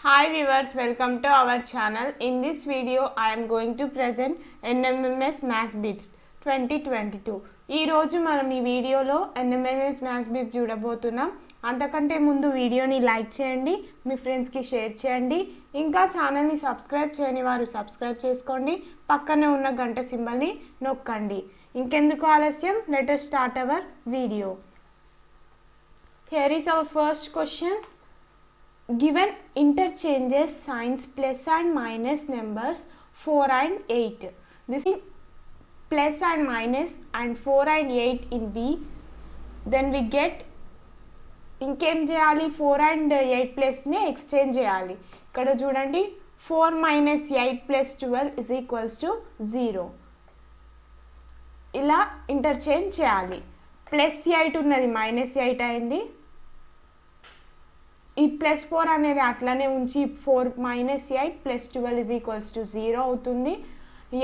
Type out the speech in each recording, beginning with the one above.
Hi viewers, welcome to our channel. In this video, I am going to present NMMS Maths Bits 2022. ఈ రోజు మనం ఈ వీడియోలో NMMS Maths Bits చూడబోతున్నాం. అంతకంటే ముందు వీడియోని లైక్ చేయండి, మీ ఫ్రెండ్స్కి షేర్ చేయండి. ఇంకా ఛానల్ని సబ్స్క్రైబ్ చేయని వారు సబ్స్క్రైబ్ చేసుకోండి. పక్కనే ఉన్న గంట సింబల్ని నొక్కండి. ఇంకెందుకు ఆలస్యం, let us start our video. Here is our first question. Given interchanges signs plus and minus numbers 4 and 8. This is plus and minus and 4 and 8 in B. Then we get ఇంకేం చేయాలి, 4 and 8 ప్లస్ని ఎక్స్చేంజ్ చేయాలి. ఇక్కడ చూడండి 4 minus 8 plus 12 is equals to 0. ఇలా interchange చేయాలి. Plus 8 ఉన్నది minus 8 అయింది. ఈ ప్లస్ 4 అనేది అట్లానే ఉంచి 4 minus 8 plus 12 is equals to 0 అవుతుంది.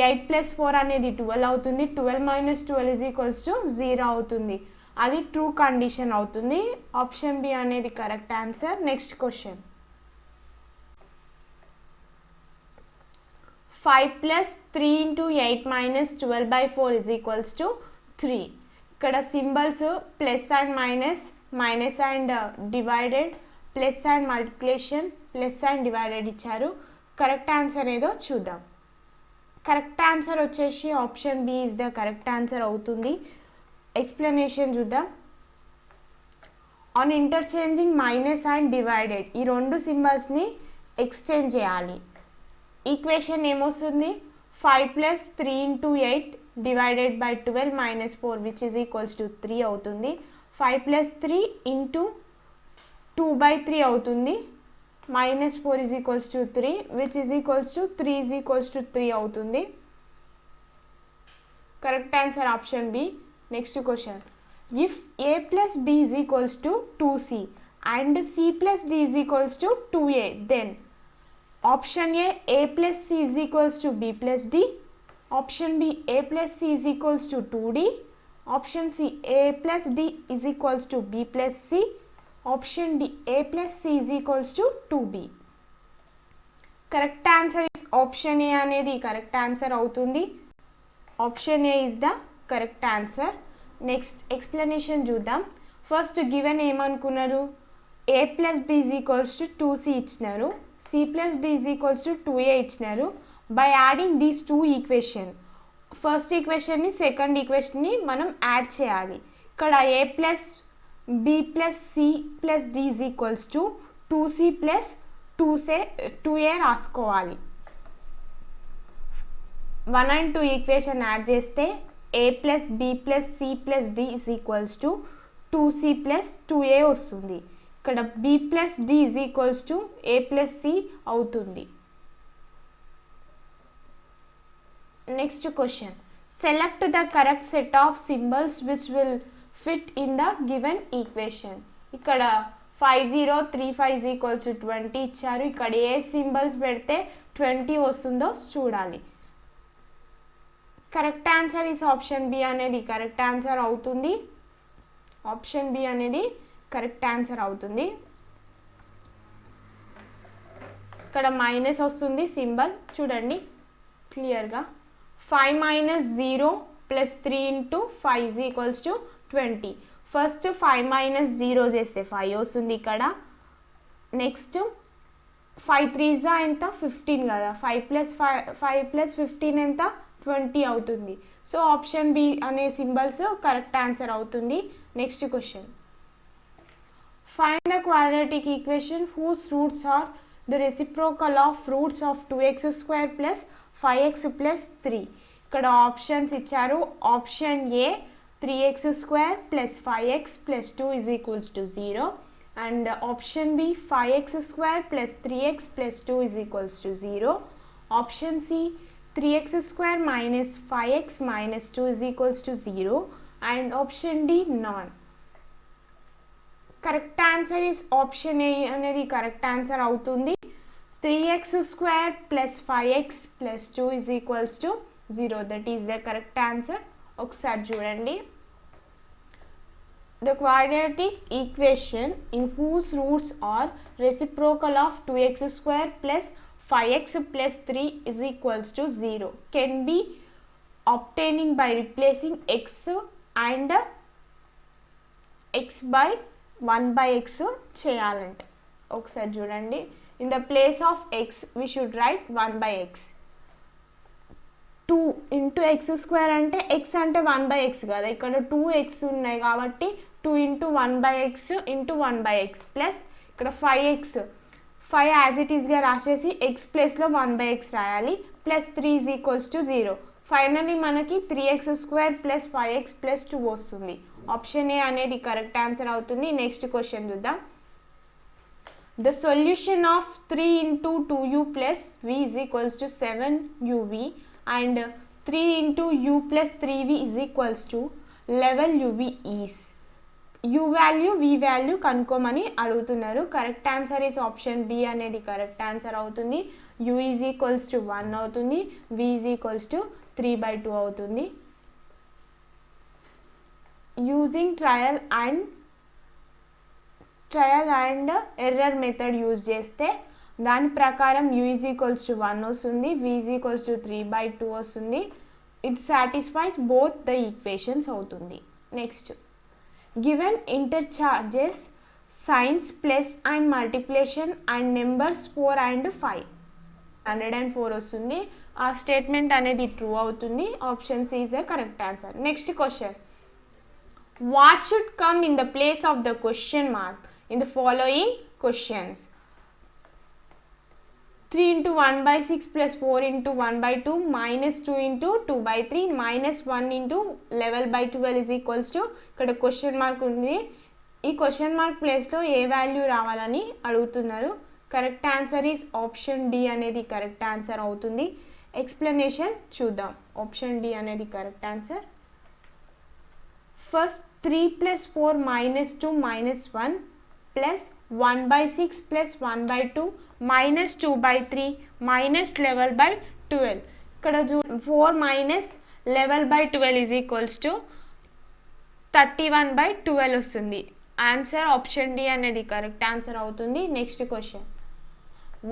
8 plus 4 అనేది 12 అవుతుంది. 12 minus 12 is equals to 0 అవుతుంది. అది ట్రూ కండిషన్ అవుతుంది. ఆప్షన్ బి అనేది correct answer. Next question. 5 plus 3 into 8 minus 12 by 4 is equals to 3. ఇక్కడ symbols plus and minus, minus and divided, plus and multiplication, plus and divided ఇచ్చారు. Correct answer ఏదో చూద్దాం. Correct answer వచ్చేసి option B is the correct answer అవుతుంది. Explanation చూద్దాం. On interchanging minus and divided, ఈ రెండు సింబల్స్ని exchange చేయాలి. ఈక్వేషన్ ఏమొస్తుంది, 5 plus 3 into 8 divided by 12 minus 4 which is equals to 3 అవుతుంది. 5 plus 3 into 2 by 3 అవుతుంది. minus 4 is equals to 3 which is equals to 3 is equals to 3 అవుతుంది. Correct answer option B. Next question. If a plus b is equals to 2c and c plus d is equals to 2a, then option A plus c is equals to b plus d, option B a plus c is equals to 2d, option C a plus d is equals to b plus c, option D a plus c is equals to 2b. Correct answer is option A అనేది correct answer అవుతుంది. Option A is the correct answer. Next explanation చూద్దాం. First given ఏమనుకున్నారు, a plus b is equals to 2c ఇచ్చినారు, c plus d is equals to 2a ఇచ్చినారు. By adding these two equation, first ఈక్వేషన్ని second ఈక్వేషన్ని మనం add చేయాలి. ఇక్కడ a plus b plus c plus d is equals to 2c plus 2a రాసుకోవాలి. 1 and 2 equation add చేస్తే a plus b plus c plus d is equals to 2c plus 2a వస్తుంది. ఇక్కడ b plus d is equals to a plus c అవుతుంది. Next question. Select the correct set of symbols which will fit in the given equation. ఇక్కడ 5035 is equals to 20 ఇచ్చారు. ఇక్కడ ఏ symbols పెడితే 20 వస్తుందో చూడాలి. Correct answer is option B అనేది correct answer అవుతుంది. Option B అనేది కరెక్ట్ ఆన్సర్ అవుతుంది. ఇక్కడ మైనస్ వస్తుంది సింబల్ చూడండి క్లియర్గా. 5 minus 0 plus 3 into 5 is equals to 20. First 5 minus 0 చేస్తే 5 వస్తుంది ఇక్కడ. నెక్స్ట్ 5 3 ఎంత 15 కదా, 5 plus 15 ఎంత 20 అవుతుంది. సో ఆప్షన్ బి అనే సింబల్స్ కరెక్ట్ ఆన్సర్ అవుతుంది. Next question. Find the quadratic equation whose roots are the reciprocal of roots of 2x square plus 5x plus 3. ఇక్కడ ఆప్షన్స్ ఇచ్చారు. Option A 3x square plus 5x plus 2 is equals to 0 and option B 5x square plus 3x plus 2 is equals to 0. Option C 3x square minus 5x minus 2 is equals to 0 and option D none. Correct answer is option A అనేది correct answer అవుతుంది. 3x square plus 5x plus 2 is equals to 0, that is the correct answer. ఒకసారి చూడండి. the quadratic equation in whose roots are reciprocal of 2x square plus 5x plus 3 is equals to 0 can be obtaining by replacing x and x by 1 by x చేయాలంటే ఒకసారి చూడండి. in the place of x we should write 1 by x. 2 into x square అంటే x అంటే 1 by x కదా, ఇక్కడ 2x ఉన్నాయి కాబట్టి 2 into 1 by x into 1 by x plus ఇక్కడ 5x 5 యాజ్ ఇట్ ఈస్గా రాసేసి x ప్లేస్లో 1 by x రాయాలి plus 3 is equals to 0. Finally మనకి 3x square plus 5x plus 2 వస్తుంది. ఆప్షన్ ఏ అనేది కరెక్ట్ ఆన్సర్ అవుతుంది. నెక్స్ట్ క్వశ్చన్ చూద్దాం. The solution of 3 into 2u plus v is equals to 7uv and 3 into u plus 3v is equals to 11uv is. u value v value కనుక్కోమని అడుగుతున్నారు. Correct answer is option B అనేది correct answer అవుతుంది. u is equals to 1 అవుతుంది, v is equals to 3/2 అవుతుంది. Using trial and error method use చేస్తే దాని ప్రకారం u is equals to 1 వస్తుంది, v ఈజ్ ఈక్వల్స్ టు 3/2 వస్తుంది. It satisfies both the equations అవుతుంది. Next given interchanges signs plus and multiplication and numbers 4 and 5 104 వస్తుంది. ఆ statement అనేది ట్రూ అవుతుంది. Option C is the correct answer. Next question. What should come in the place of the question mark in the following questions? 3 into 1 by 6 plus 4 into 1 by 2 minus 2 into 2 by 3 minus 1 into 11 by 12 is equals to ఇక్కడ question mark ఉంది. ఈ question mark ప్లేస్లో ఏ value రావాలని అడుగుతున్నారు. Correct answer is option D అనేది correct answer అవుతుంది. Explanation చూద్దాం. ఆప్షన్ డి అనేది correct answer. First 3 plus 4 minus 2 minus 1 plus 1 by 6 plus 1 by 2 minus 2 by 3 minus 11 by 12. ఇక్కడ 4 minus 11 by 12 is equals to 31 by 12 వస్తుంది. Answer option D అనేది correct answer అవుతుంది. Next question.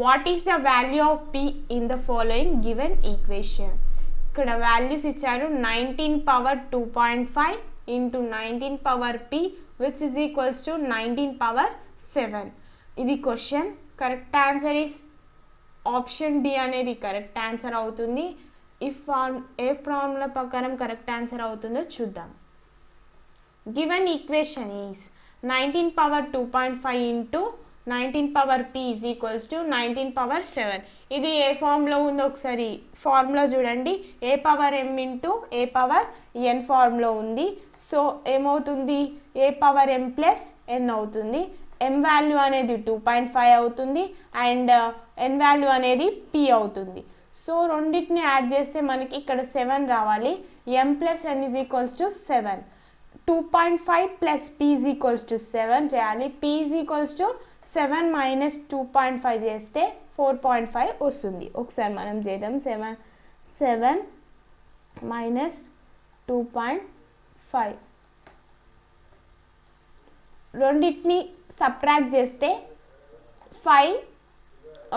What is the value of p in the following given equation? ఇక్కడ values ఇచ్చారు. 19 power 2.5 into 19 power p which is equals to 19 power 7. ఇది question. Correct answer is option D అనేది correct answer అవుతుంది. ఏ formula ప్రకారం correct answer అవుతుందో చూద్దాం. Given equation is 19 power 2.5 into 19 power p is equals to 19 power 7. ఇది ఏ formula ఉందో ఒకసారి ఫార్ములా చూడండి. ఏ పవర్ m ఇంటూ ఏ పవర్ n ఫార్ములా ఉంది. సో ఏమవుతుంది? ఏ పవర్ m ప్లస్ n అవుతుంది. m వాల్యూ అనేది 2.5 అవుతుంది అండ్ n వాల్యూ అనేది p అవుతుంది. సో రెండింటిని యాడ్ చేస్తే మనకి ఇక్కడ 7 రావాలి. m plus n is equals to 7. 2.5 plus p is equals to 7 చేయాలి. p is equals to 7 minus 2.5 చేస్తే 4.5 వస్తుంది. ఒకసారి మనం చేద్దాం. 7 మైనస్ 2.5 రెండింటిని సబ్ట్రాక్ట్ చేస్తే 5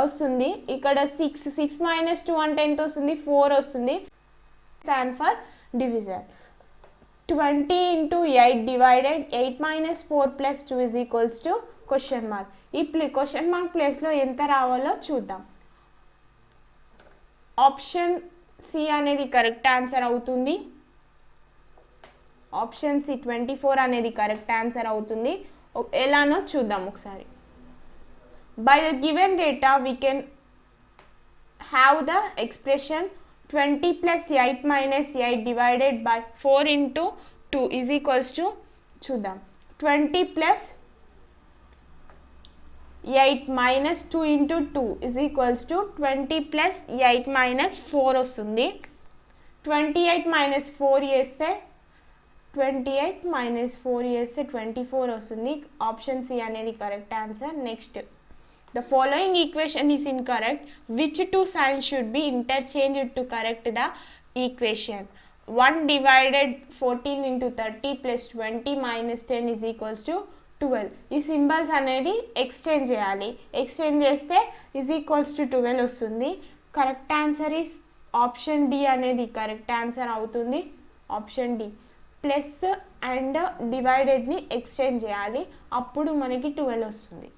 వస్తుంది. ఇక్కడ 6 మైనస్ 2 అంటే ఎంత వస్తుంది? 4 వస్తుంది. Stand for division. 20 into 8 divided 8 minus 4 plus 2 is equals to question mark. ఈ క్వశ్చన్ మార్క్ ప్లేస్లో ఎంత రావాలో చూద్దాం. ఆప్షన్ సి అనేది కరెక్ట్ ఆన్సర్ అవుతుంది. ఆప్షన్ సి 24 అనేది కరెక్ట్ ఆన్సర్ అవుతుంది. ఎలానో చూద్దాం ఒకసారి. By the given data we can have the expression 20 plus 8 minus 8 divided by 4 into 2 is equals to చూద్దాం. 20 plus 8 minus 2 into 2 is equals to 20 plus 8 minus 4 వస్తుంది. 28 minus 4 చేస్తే 28 minus 4 చేస్తే 24 వస్తుంది. ఆప్షన్ సి అనేది correct answer. Next. The following equation is incorrect. Which two signs should be interchanged to correct the equation? 1 divided 14 into 30 plus 20 minus 10 is equals to 12. ఈ symbols అనేది exchange చేయాలి. Exchange చేస్తే is equals to 12 వస్తుంది. Correct answer is option D అనేది correct answer అవుతుంది. Option D. Plus and డివైడెడ్ని exchange చేయాలి, అప్పుడు మనకి 12 వస్తుంది.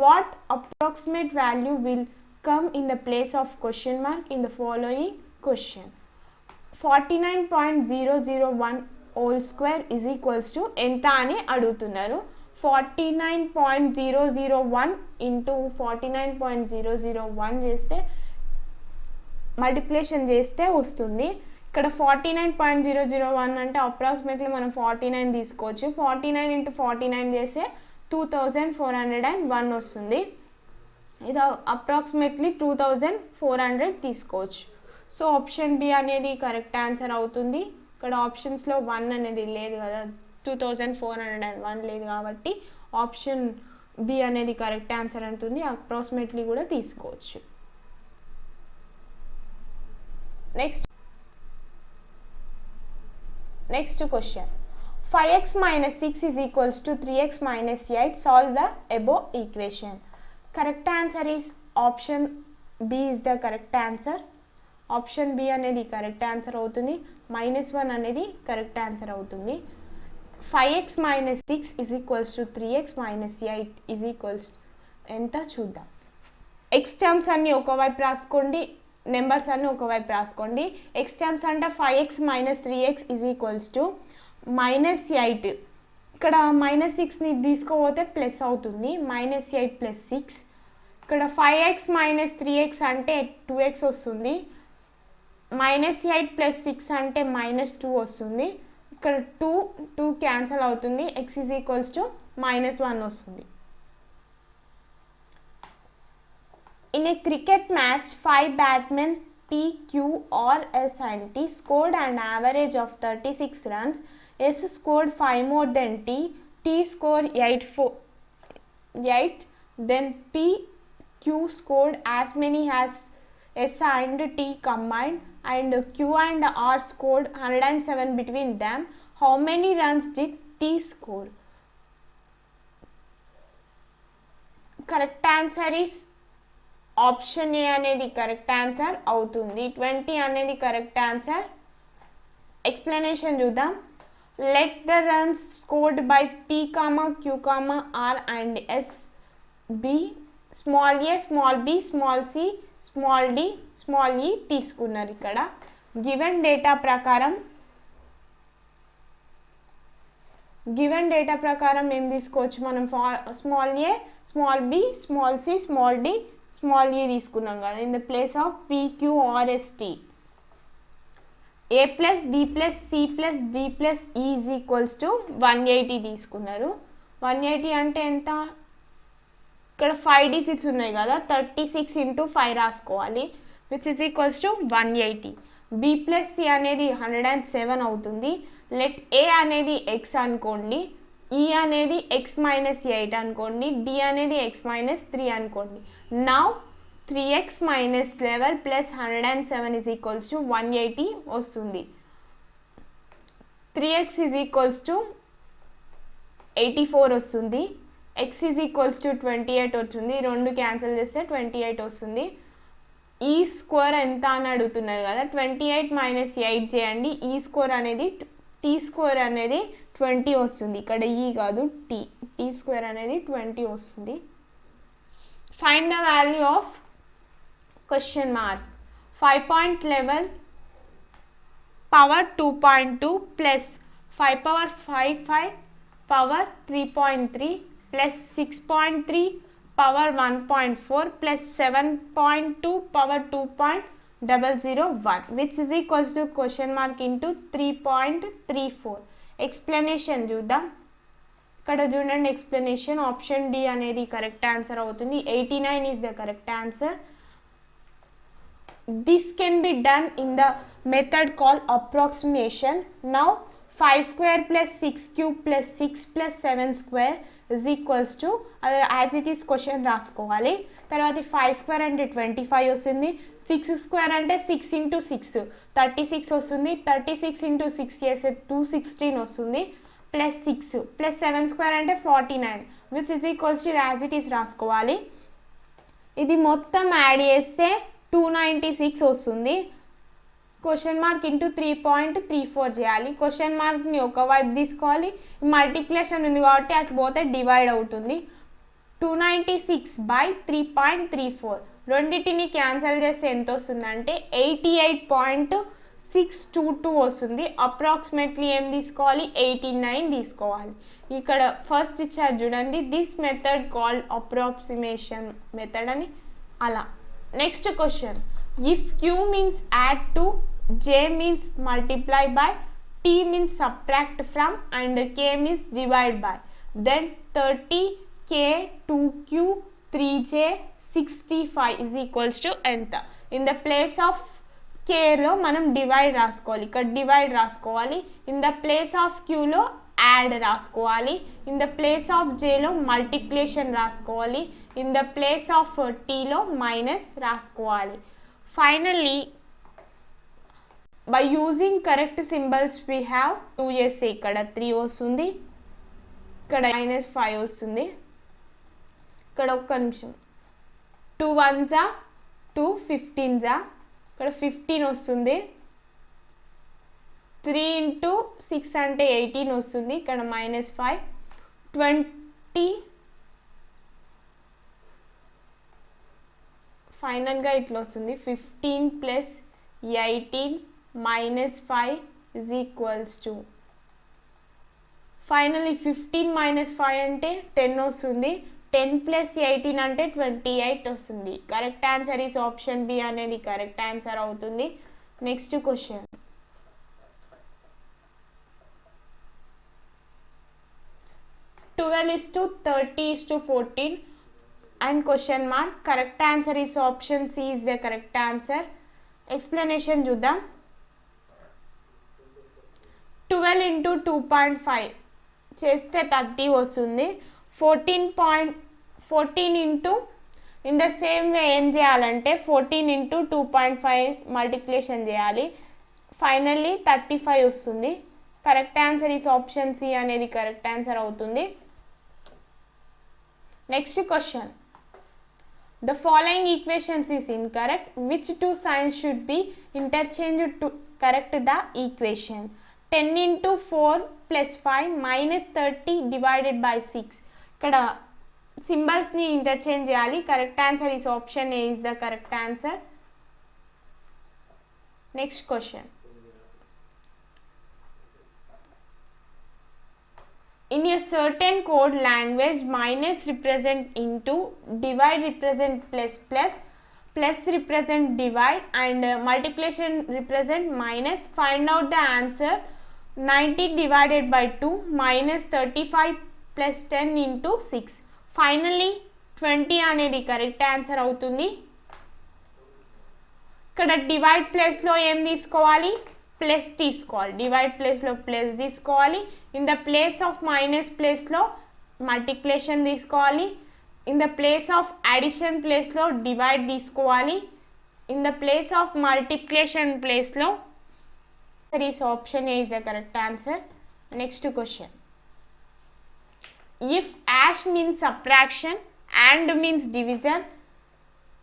What approximate value will come in the place of question mark in the following question. 49.001 whole square is equals to ఎంత అని అడుగుతున్నారు. 49.001 into 49.001 చేస్తే మల్టిప్లికేషన్ చేస్తే వస్తుంది. ఇక్కడ 49.001 అంటే అప్రాక్సిమేట్లీ మనం 49 తీసుకోవచ్చు. 49 into 49 చేస్తే 2401 వస్తుంది. ఇది అప్రాక్సిమేట్లీ 2400 తీసుకోవచ్చు. సో ఆప్షన్ బి అనేది కరెక్ట్ ఆన్సర్ అవుతుంది. ఇక్కడ ఆప్షన్స్లో 1 అనేది లేదు కదా, 2401 లేదు కాబట్టి ఆప్షన్ బి అనేది కరెక్ట్ ఆన్సర్ అవుతుంది. అప్రాక్సిమేట్లీ కూడా తీసుకోవచ్చు. Next question. 5x minus 6 is equals to 3x minus 8. Solve the above equation. Correct answer is option B is the correct answer. Option B అనేది కరెక్ట్ ఆన్సర్ అవుతుంది. -1 అనేది correct answer అవుతుంది. 5x minus 6 is equals to 3x minus 8 is equals ఎంత చూద్దాం. X terms అన్నీ ఒకవైపు రాసుకోండి, numbers అన్నీ ఒకవైపు రాసుకోండి. ఎక్స్ టర్మ్స్ అంటే 5x minus 3x is equals to -8. ఇక్కడ -6ని తీసుకోపోతే ప్లస్ అవుతుంది. -8 ప్లస్ 6. ఇక్కడ 5x minus 3x అంటే 2x వస్తుంది. -8 ప్లస్ 6 అంటే -2 వస్తుంది. ఇక్కడ 2 క్యాన్సల్ అవుతుంది. x is equals to -1 వస్తుంది. In a cricket match, 5 batsmen P, Q, R, S and T scored an average of 36 runs. S scored 5 more than T. T scored 8. Then P, Q scored as many as S and T combined, and Q and R scored 107 between them. How many runs did T score? Correct answer is option A అనేది correct answer అవుతుంది. 20 అనేది correct answer. Explanation చూద్దాం. Let the runs scored by P, Q, R and S be small a, small b, small c, small d, small e తీసుకున్నారు. ఇక్కడ given data ప్రకారం ఏం తీసుకోవచ్చు మనం? Small A, small B, small C, small D, small E తీసుకున్నాం కదా. In the place of P, Q, R, S, T. A plus B plus C plus D plus E is equals to 180 తీసుకున్నారు. 180 అంటే ఎంత? ఇక్కడ 5 digits ఉన్నాయి కదా, 36 into 5 రాసుకోవాలి, which is equals to 180. B plus C అనేది 107 అవుతుంది. లెట్ ఏ అనేది ఎక్స్ అనుకోండి, ఈ అనేది ఎక్స్ మైనస్ 8 అనుకోండి, డి అనేది ఎక్స్ మైనస్ 3 అనుకోండి. Now 3x minus 11 plus 107 is equals to 180 వస్తుంది. 3x is equals to 84 వస్తుంది. x is equals to 28 వస్తుంది. రెండు క్యాన్సిల్ చేస్తే 28 వస్తుంది. ఈ స్క్వేర్ ఎంత అని అడుగుతున్నారు కదా, 28 minus 8 చేయండి. ఈ స్క్వేర్ అనేది టీ స్క్వేర్ అనేది 20 వస్తుంది. ఇక్కడ ఈ కాదు టీ స్క్వేర్ అనేది 20 వస్తుంది. Find the value of question mark 5.11 power 2.2 plus 5 power 5 power 3.3 plus 6.3 power 1.4 plus 7.2 power 2.001 which is equals to question mark into 3.34. explanation చూద్దాం. ఇక్కడ చూడండి ఎక్స్ప్లెనేషన్. ఆప్షన్ డి అనేది కరెక్ట్ ఆన్సర్ అవుతుంది. 89 is the correct answer. This can be done in the method called approximation. Now 5 square plus 6 cube plus 6 plus 7 square is equals to as it is question రాసుకోవాలి. తర్వాత 5 square అంటే 25 వస్తుంది, 6 square అంటే 6 into 6 36 వస్తుంది, 36 into 6 చేస్తే 216 వస్తుంది, plus 6 plus 7 square అంటే 49 which is equals to as it is రాసుకోవాలి. ఇది మొత్తం యాడ్ చేస్తే 296 వస్తుంది. క్వశ్చన్ మార్క్ ఇంటూ 3.34 చేయాలి. క్వశ్చన్ మార్క్ని ఒక వైపు తీసుకోవాలి, మల్టిప్లికేషన్ ఉంది కాబట్టి అటు పోతే డివైడ్ అవుతుంది. 296 by 3.34 రెండింటిని క్యాన్సిల్ చేస్తే ఎంత వస్తుందంటే 88.622 వస్తుంది. అప్రాక్సిమేట్లీ ఏం తీసుకోవాలి, 89 తీసుకోవాలి. ఇక్కడ ఫస్ట్ ఇచ్చారు చూడండి, this method called approximation method అని. అలా next question, if q means add to, j means multiply by, t means subtract from and k means divide by, then 30k 2q 3j 65 is equals to ఎంత. in the place of k లో మనం divide రాసుకోవాలి, ఇక్కడ divide రాసుకోవాలి. in the place of q లో add రాసుకోవాలి. in the place of j లో multiplication రాసుకోవాలి. in the place of t లో మైనస్ రాసుకోవాలి. finally by using correct symbols we have 2 చేస్తే ఇక్కడ 3 వస్తుంది, ఇక్కడ -5 వస్తుంది. ఇక్కడ ఒక్క నిమిషం, 2 1s 2 15s ఇక్కడ 15 వస్తుంది, 3 into 6 అంటే 18 వస్తుంది, ఇక్కడ -5 20 ఫైనల్గా ఇట్లా వస్తుంది. 15 plus 18 -5 is equals to, finally 15 - 5 అంటే 10 వస్తుంది, 10 plus 18 అంటే 28 వస్తుంది. Correct answer is option B అనేది కరెక్ట్ ఆన్సర్ అవుతుంది. Next question, 12:30:14 and question mark. correct answer is option C is the correct answer. explanation చూద్దాం. 12 into 2.5 చేస్తే 30 వస్తుంది. 14 into in the same way ఏం చేయాలంటే 14 into 2.5 మల్టిప్లికేషన్ చేయాలి. ఫైనల్లీ 35 వస్తుంది. Correct answer is option C అనేది correct answer అవుతుంది. Next question, the following equations is incorrect. which two signs should be interchanged to correct the equation? 10 into 4 plus 5 minus 30 divided by 6. ఇక్కడ సింబల్స్ని interchange చేయాలి. Correct answer is option A is the correct answer. Next question, in a certain code language minus represent into, divide represent plus, plus represent divide and multiplication represent minus. find out the answer. 90 divided by 2 minus 35 plus 10 into 6. finally 20 అనేది correct answer అవుతుంది. ఇక్కడ divide ప్లేస్లో ఏం తీసుకోవాలి, plus తీసుకోవాలి. Divide ప్లేస్లో plus తీసుకోవాలి. In the place of minus ప్లేస్లో మల్టిప్లికేషన్ తీసుకోవాలి. In the place of addition ప్లేస్లో డివైడ్ తీసుకోవాలి. In the place of multiplication ప్లేస్లో is option A is the correct answer. next question, if ash means subtraction, and means division,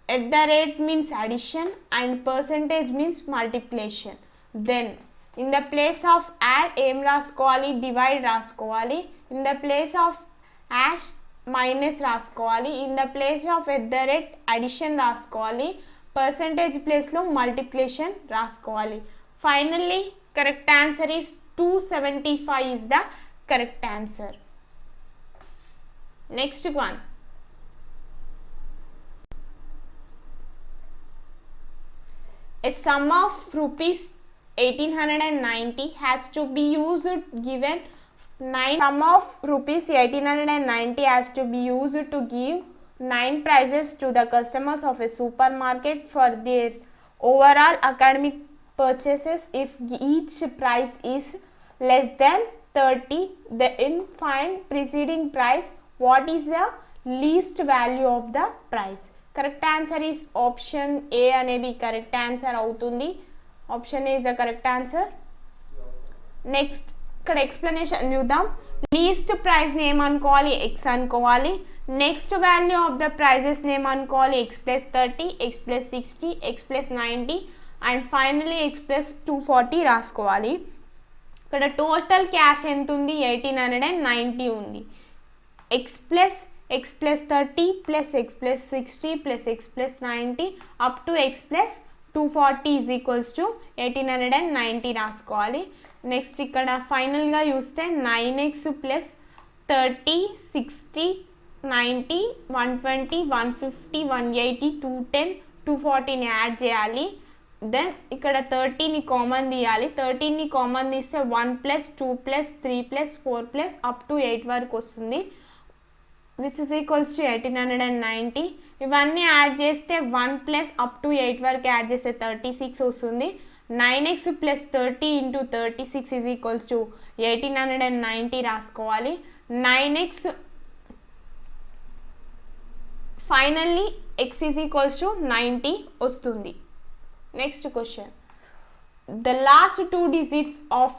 at the rate means addition and percentage means multiplication, then in the place of add ఏం రాసుకోవాలి, divide రాసుకోవాలి. in the place of ash minus రాసుకోవాలి. in the place of at the rate addition రాసుకోవాలి. percentage ప్లేస్లో multiplication రాసుకోవాలి. finally correct answer is 275 is the correct answer. next one, a sum of rupees 1890 has to be used given 9. sum of rupees 1890 has to be used to give 9 prizes to the customers of a supermarket for their overall academic purchases if each price is less than 30. Then find preceding price. What is the least value of the price? Correct answer is option A అనేది correct answer అవుతుంది. Option A is the correct answer. Next ఇక్కడ explanation చూద్దాం. Least ప్రైస్ని ఏమనుకోవాలి, X అనుకోవాలి. Next value of the ప్రైజెస్ని ఏమనుకోవాలి, X plus 30, X plus 60, X plus 90 and finally X plus 240 రాసుకోవాలి. ఇక్కడ total cash ఎంత ఉంది, 1890 ఉంది. X plus 30 plus X plus 60 plus X plus 90 up to X plus 240 is equals to 1890 రాసుకోవాలి. Next ఇక్కడ ఫైనల్గా చూస్తే 9x ప్లస్ 30, 60, 90, 120, 150, 180, 210, 240ని యాడ్ చేయాలి. దెన్ ఇక్కడ 30ని కామన్ తీయాలి. 13ని కామన్ తీస్తే 1 plus 2 plus 3 plus 4 plus up to 8 వరకు వస్తుంది, విచ్ ఇస్ ఈక్వల్స్ టు 1890. ఇవన్నీ యాడ్ చేస్తే 1 ప్లస్ అప్ టు 8 వరకు యాడ్ చేస్తే 36 వస్తుంది. 9x plus 30 into 36 is equals to 1890 రాసుకోవాలి. 9x finally x is equals to 90 వస్తుంది. Next question, the last 2 digits of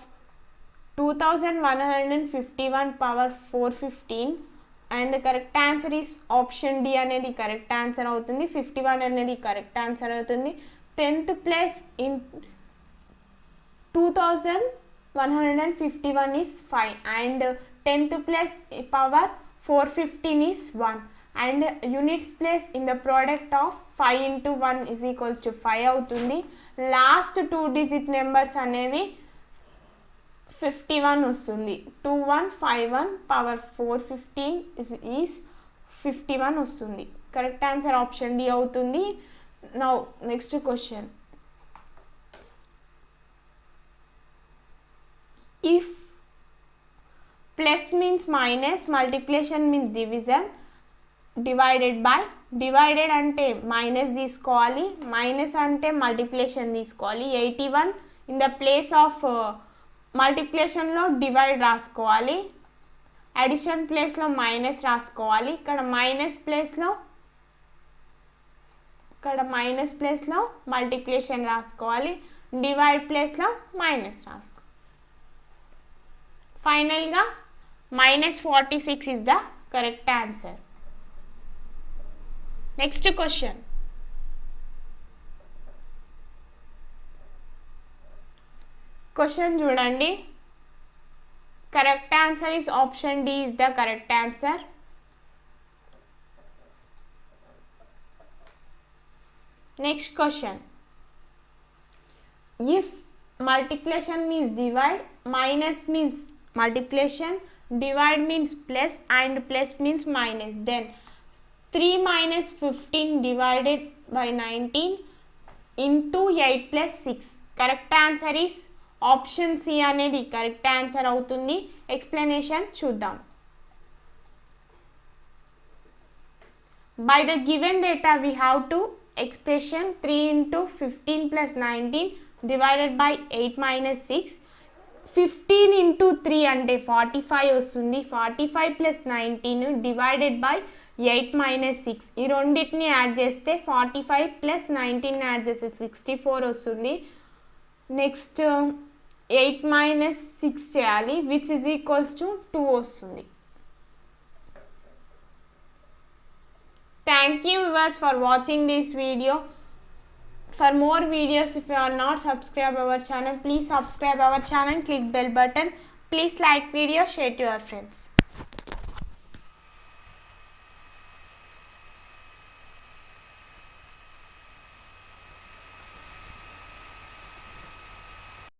2151 power 415 and the correct answer is option D అనేది correct answer అవుతుంది. 51 అనేది correct answer అవుతుంది. 10th place in 2151 is 5 and 10th place power 415 is 1 and units place in the product of 5 into 1 is equals to 5 అవుతుంది. Last 2 digit numbers అనేవి 51 వస్తుంది. 2151 power 415 is 51 వస్తుంది. Correct answer option D అవుతుంది. Now next question, if plus means minus, multiplication means division, divided by, divided అంటే minus తీసుకోవాలి, minus అంటే multiplication తీసుకోవాలి. 81 in the place of మల్టిప్లికేషన్లో డివైడ్ రాసుకోవాలి, అడిషన్ ప్లేస్లో మైనస్ రాసుకోవాలి. ఇక్కడ మైనస్ ప్లేస్లో మల్టిప్లికేషన్ రాసుకోవాలి, డివైడ్ ప్లేస్లో మైనస్ రాసుకోవాలి. ఫైనల్గా -46 is the correct answer. Next question, చూడండి. Correct answer is option D is the correct answer. Next question, if multiplication means divide, minus means multiplication, divide means plus and plus means minus, then 3 minus 15 divided by 19 into 8 plus 6. Correct answer is option C అనేది correct answer అవుతుంది. Explanation చూద్దాం. By the given data we have to expression 3 into 15 plus 19 divided by 8 minus 6. 15 into 3 అంటే 45 వస్తుంది. 45 plus 19 divided by 8 minus 6. ఈ రెండింటిని add చేస్తే 45 plus 19 add చేస్తే 64 వస్తుంది. నెక్స్ట్ 8 minus 6 చేయాలి, విచ్ ఈజ్ ఈక్వల్స్ టు 2 వస్తుంది. Thank you viewers for watching this video. For more videos, if you are not subscribed our channel, please subscribe our channel, click bell button. Please like video, share to your friends.